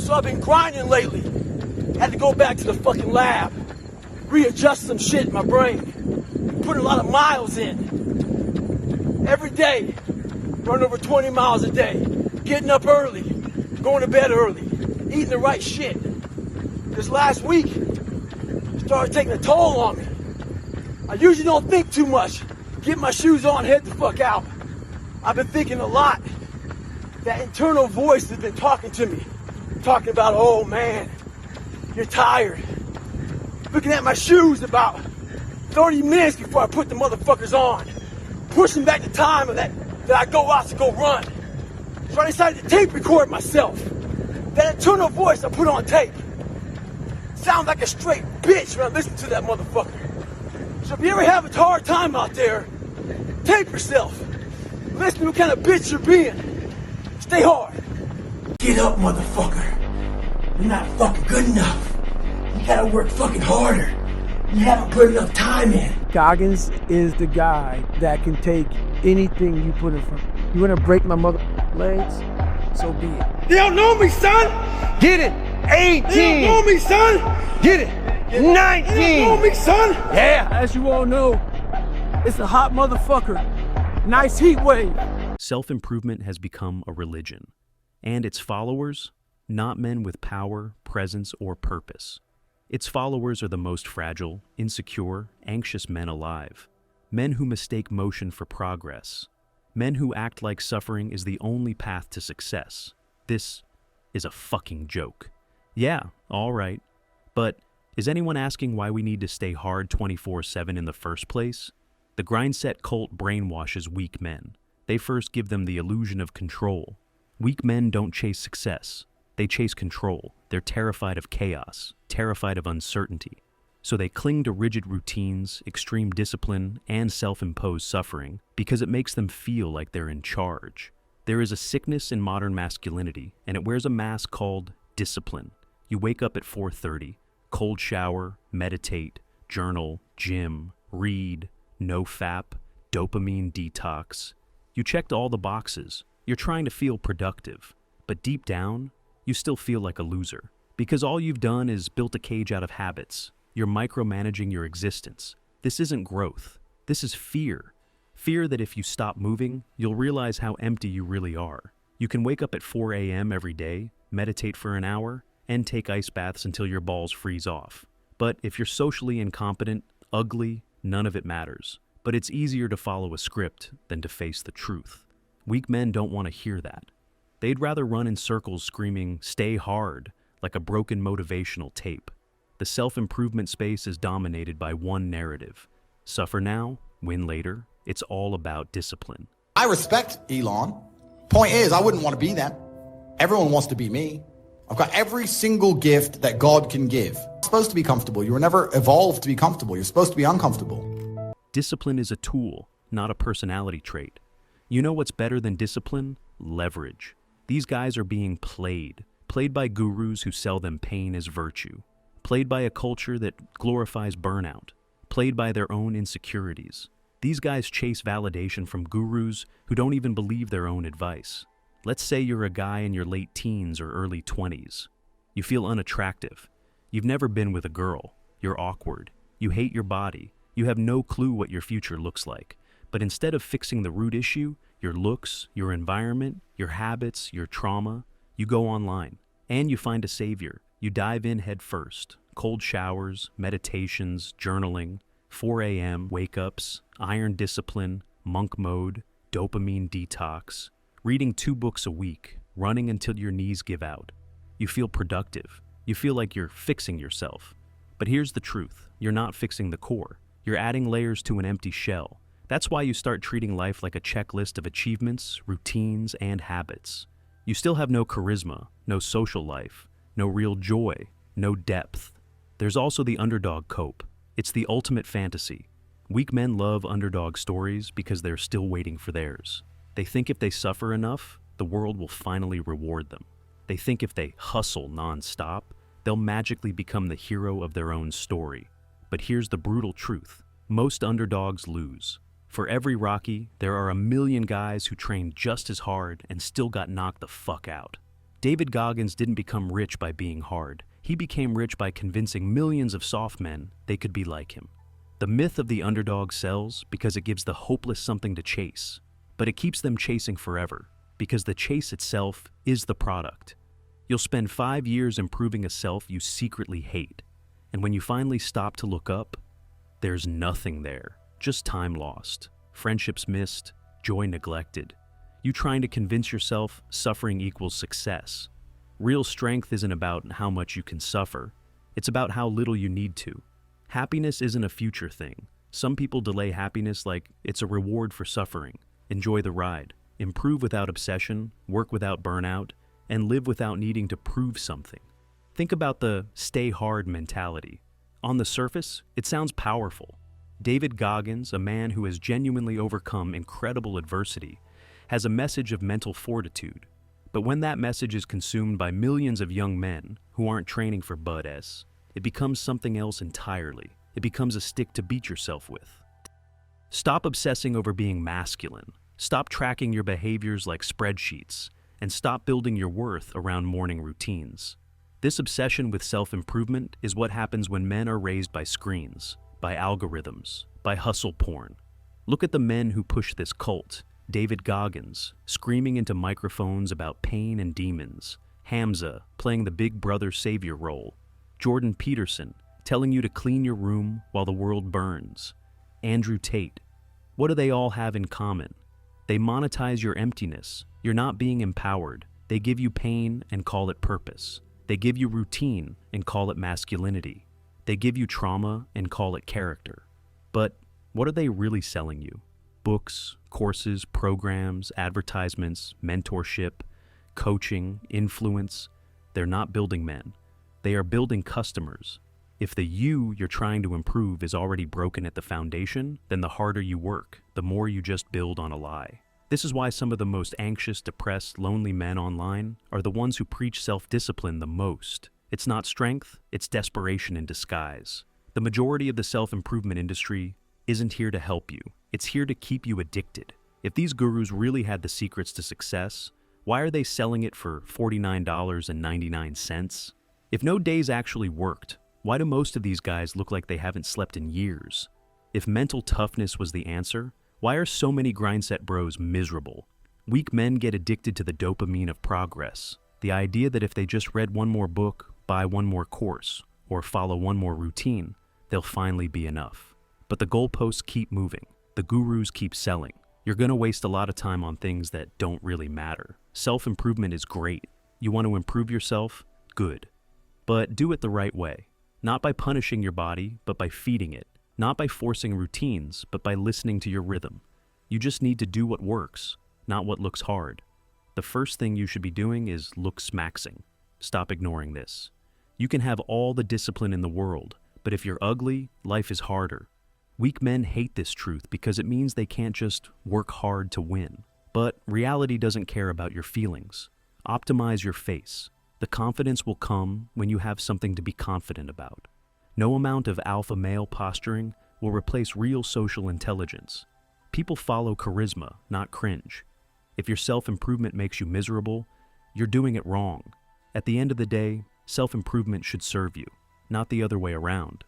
So I've been grinding lately. Had to go back to the fucking lab, readjust some shit in my brain, put a lot of miles in. Every day, run over 20 miles a day, getting up early, going to bed early, eating the right shit. This last week, started taking a toll on me. I usually don't think too much. Get my shoes on, head the fuck out. I've been thinking a lot. That internal voice has been talking to me. Talking about, oh man, you're tired. Looking at my shoes about 30 minutes before I put the motherfuckers on. Pushing back the time of that I go out to go run. So I decided to tape record myself. That internal voice I put on tape. Sounds like a straight bitch when I listen to that motherfucker. So if you ever have a hard time out there, tape yourself. Listen to what kind of bitch you're being. Stay hard. Get up, motherfucker. You're not fucking good enough. You gotta work fucking harder. You haven't put enough time in. Goggins is the guy that can take anything you put in front. You wanna break my mother legs? So be it. They don't know me, son! Get it! 18! They don't know me, son! Get it! 19! They don't know me, son! Yeah! As you all know, it's a hot motherfucker. Nice heat wave. Self-improvement has become a religion, and its followers, not men with power, presence, or purpose. Its followers are the most fragile, insecure, anxious men alive. Men who mistake motion for progress. Men who act like suffering is the only path to success. This is a fucking joke. Yeah, all right. But is anyone asking why we need to stay hard 24/7 in the first place? The grindset cult brainwashes weak men. They first give them the illusion of control. Weak men don't chase success. They chase control. They're terrified of chaos, terrified of uncertainty. So they cling to rigid routines, extreme discipline, and self-imposed suffering because it makes them feel like they're in charge. There is a sickness in modern masculinity, and it wears a mask called discipline. You wake up at 4:30, cold shower, meditate, journal, gym, read, no FAP, dopamine detox. You checked all the boxes. You're trying to feel productive. But deep down, you still feel like a loser. Because all you've done is built a cage out of habits. You're micromanaging your existence. This isn't growth. This is fear. Fear that if you stop moving, you'll realize how empty you really are. You can wake up at 4 a.m. every day, meditate for an hour, and take ice baths until your balls freeze off. But if you're socially incompetent, ugly, none of it matters. But it's easier to follow a script than to face the truth. Weak men don't want to hear that. They'd rather run in circles screaming, "Stay hard," like a broken motivational tape. The self-improvement space is dominated by one narrative. Suffer now, win later. It's all about discipline. I respect Elon. Point is, I wouldn't want to be them. Everyone wants to be me. I've got every single gift that God can give. You're supposed to be comfortable. You were never evolved to be comfortable. You're supposed to be uncomfortable. Discipline is a tool, not a personality trait. You know what's better than discipline? Leverage. These guys are being played by gurus who sell them pain as virtue, played by a culture that glorifies burnout, played by their own insecurities. These guys chase validation from gurus who don't even believe their own advice. Let's say you're a guy in your late teens or early 20s. You feel unattractive. You've never been with a girl. You're awkward. You hate your body. You have no clue what your future looks like. But instead of fixing the root issue, your looks, your environment, your habits, your trauma, you go online and you find a savior. You dive in head first. Cold showers, meditations, journaling, 4 a.m. wake-ups, iron discipline, monk mode, dopamine detox, reading 2 books a week, running until your knees give out. You feel productive. You feel like you're fixing yourself. But here's the truth. You're not fixing the core. You're adding layers to an empty shell. That's why you start treating life like a checklist of achievements, routines, and habits. You still have no charisma, no social life, no real joy, no depth. There's also the underdog cope. It's the ultimate fantasy. Weak men love underdog stories because they're still waiting for theirs. They think if they suffer enough, the world will finally reward them. They think if they hustle non-stop, they'll magically become the hero of their own story. But here's the brutal truth. Most underdogs lose. For every Rocky, there are a million guys who trained just as hard and still got knocked the fuck out. David Goggins didn't become rich by being hard. He became rich by convincing millions of soft men they could be like him. The myth of the underdog sells because it gives the hopeless something to chase, but it keeps them chasing forever because the chase itself is the product. You'll spend 5 years improving a self you secretly hate, and when you finally stop to look up, there's nothing there, just time lost, friendships missed, joy neglected. You trying to convince yourself suffering equals success. Real strength isn't about how much you can suffer, it's about how little you need to. Happiness isn't a future thing. Some people delay happiness like it's a reward for suffering. Enjoy the ride. Improve without obsession, work without burnout, and live without needing to prove something. Think about the stay hard mentality. On the surface, it sounds powerful. David Goggins, a man who has genuinely overcome incredible adversity, has a message of mental fortitude. But when that message is consumed by millions of young men who aren't training for Bud S, it becomes something else entirely. It becomes a stick to beat yourself with. Stop obsessing over being masculine. Stop tracking your behaviors like spreadsheets, and stop building your worth around morning routines. This obsession with self-improvement is what happens when men are raised by screens, by algorithms, by hustle porn. Look at the men who push this cult. David Goggins, screaming into microphones about pain and demons. Hamza, playing the big brother savior role. Jordan Peterson, telling you to clean your room while the world burns. Andrew Tate. What do they all have in common? They monetize your emptiness. You're not being empowered. They give you pain and call it purpose. They give you routine and call it masculinity. They give you trauma and call it character. But what are they really selling you? Books, courses, programs, advertisements, mentorship, coaching, influence. They're not building men. They are building customers. If the you you're trying to improve is already broken at the foundation, then the harder you work, the more you just build on a lie. This is why some of the most anxious, depressed, lonely men online are the ones who preach self-discipline the most. It's not strength, it's desperation in disguise. The majority of the self-improvement industry isn't here to help you. It's here to keep you addicted. If these gurus really had the secrets to success, why are they selling it for $49.99? If no days actually worked, why do most of these guys look like they haven't slept in years? If mental toughness was the answer, why are so many grindset bros miserable? Weak men get addicted to the dopamine of progress. The idea that if they just read one more book, buy one more course, or follow one more routine, they'll finally be enough. But the goalposts keep moving. The gurus keep selling. You're gonna waste a lot of time on things that don't really matter. Self-improvement is great. You want to improve yourself? Good. But do it the right way. Not by punishing your body, but by feeding it. Not by forcing routines, but by listening to your rhythm. You just need to do what works, not what looks hard. The first thing you should be doing is look smaxing. Stop ignoring this. You can have all the discipline in the world, but if you're ugly, life is harder. Weak men hate this truth because it means they can't just work hard to win. But reality doesn't care about your feelings. Optimize your face. The confidence will come when you have something to be confident about. No amount of alpha male posturing will replace real social intelligence. People follow charisma, not cringe. If your self-improvement makes you miserable, you're doing it wrong. At the end of the day, self-improvement should serve you, not the other way around.